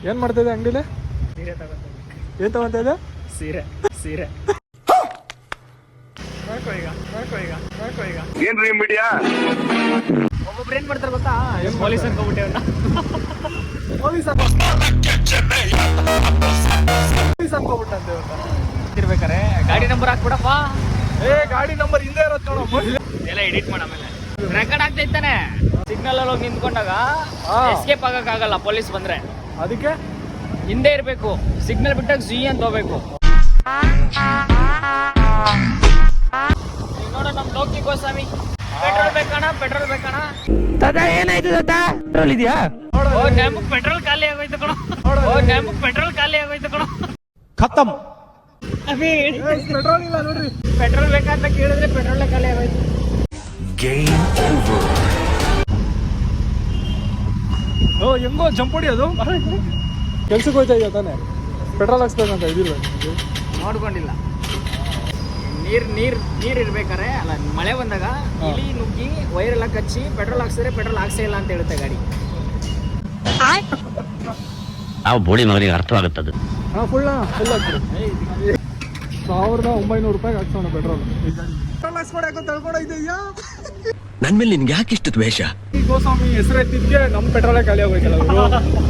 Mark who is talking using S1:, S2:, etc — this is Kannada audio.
S1: ಏನು ಮಾಡ್ತಾಯಿದ್ದೆ ಅಂಗಡಿಲಿ?
S2: ಸೀರೆ ತಗೊಂಡು.
S1: ಏನು ತಗೊಂತ ಇದೆ?
S2: ಸೀರೆ ಸೀರೆ ನೋಡ್ಕೋ ಈಗ
S3: ಏನ್ರಿ ಮೀಡಿಯಾ
S2: ಒಬ್ಬೊಬ್ರು ಏನ್ ಮಾಡ್ತಾರೆ ಗೊತ್ತಾ? ಪೊಲೀಸ್ ಅನ್ಕೋಬಿಟ್ಟೆ ಅವ್ನ.
S1: ಪೊಲೀಸ್ ಅನ್ಕೋಬಿಟ್ಟಂತೆ
S2: ಇರ್ಬೇಕಾರೆ ಗಾಡಿ ನಂಬರ್ ಹಾಕ್ಬಿಡಪ್ಪ.
S1: ಗಾಡಿ ನಂಬರ್ ಹಿಂದೆ ಇರೋದು ಕಣೋ.
S2: ಎಲ್ಲ ಎಡಿಟ್ ಮಾಡ ಆಮೇಲೆ ರೆಕಾರ್ಡ್ ಆಗ್ತಾ ಇತ್ತಾನೆ. ಸಿಗ್ನಲ್ ಅಲ್ಲಿ ಹೋಗಿ ನಿಂತ್ಕೊಂಡಾಗ ಎಸ್ಕೇಪ್ ಆಗಕ್ಕಾಗಲ್ಲ ಪೊಲೀಸ್ ಬಂದ್ರೆ.
S1: ಅದಕ್ಕೆ
S2: ಹಿಂದೆ ಇರ್ಬೇಕು. ಸಿಗ್ನಲ್ ಬಿಟ್ಟಾಗ ಜಿ ಅಂತ ಹೋಗ್ಬೇಕು. ನೋಡ ನಮ್ ಲೋಕಿ ಗೋಸ್ವಾಮಿ ಪೆಟ್ರೋಲ್ ಬೇಕಣ
S4: ಏನಾಯ್ತು ಪೆಟ್ರೋಲ್ ಇದೆಯಾ?
S2: ನಮಗ್ ಪೆಟ್ರೋಲ್ ಖಾಲಿ ಆಗೋಯ್ತು ಕಣ.
S1: ಖತಮ್.
S2: ಅಭಿ
S1: ಪೆಟ್ರೋಲ್ ಇಲ್ಲ ನೋಡ್ರಿ.
S2: ಪೆಟ್ರೋಲ್ ಬೇಕಂತ ಕೇಳಿದ್ರೆ ಪೆಟ್ರೋಲ್ ಖಾಲಿ ಆಗೋಯ್ತು.
S1: ಹೆಂಗೋ ಜಂಪ್ ಹೊಡಿಯೋದು. ಕೆಲ್ಸಕ್ಕೆ ಹೋಯ್ತಾ ಇದೆಯಾ ತಾನೆ? ಪೆಟ್ರೋಲ್ ಹಾಕ್ಸ್ಬೇಕಂತ ಇದಿಲ್ಲ
S2: ನೋಡ್ಕೊಂಡಿಲ್ಲ. ನೀರ್ ಇರ್ಬೇಕಾರೆ ಅಲ್ಲ, ಮಳೆ ಬಂದಾಗ ಇಲಿ ನುಗ್ಗಿ ವೈರೆಲ್ಲ ಕಚ್ಚಿ ಪೆಟ್ರೋಲ್ ಹಾಕ್ಸಿದ್ರೆ ಪೆಟ್ರೋಲ್ ಹಾಕ್ಸೇ ಇಲ್ಲ ಅಂತ ಹೇಳುತ್ತೆ ಗಾಡಿ.
S4: ಆ ಬೋಳಿ ಮಗನಿಗೆ ಅರ್ಥವಾಗುತ್ತದೆ.
S1: ಫುಲ್ ಆಗ್ತದೆ. 1900 ರೂಪಾಯಿಗೆ ಹಾಕ್ಸೋಣ ಪೆಟ್ರೋಲ್. ಹಾಕ್ಸ್ಕೊಂಡು ಯಾಕೋ ತಳ್ಕೊಂಡು ಇದೆಯಾ?
S4: ನನ್ ಮೇಲೆ ನಿನ್ಗೆ ಯಾಕೆ ಇಷ್ಟು ದ್ವೇಷ?
S1: ಈ ಗೋಸ್ವಾಮಿ ಹೆಸರು ಎತ್ತಿದ್ಕೆ ನಮ್ಮ ಪೆಟ್ರೋಲೇ ಖಾಲಿ ಆಗೋಯ್ತಲ್ಲ.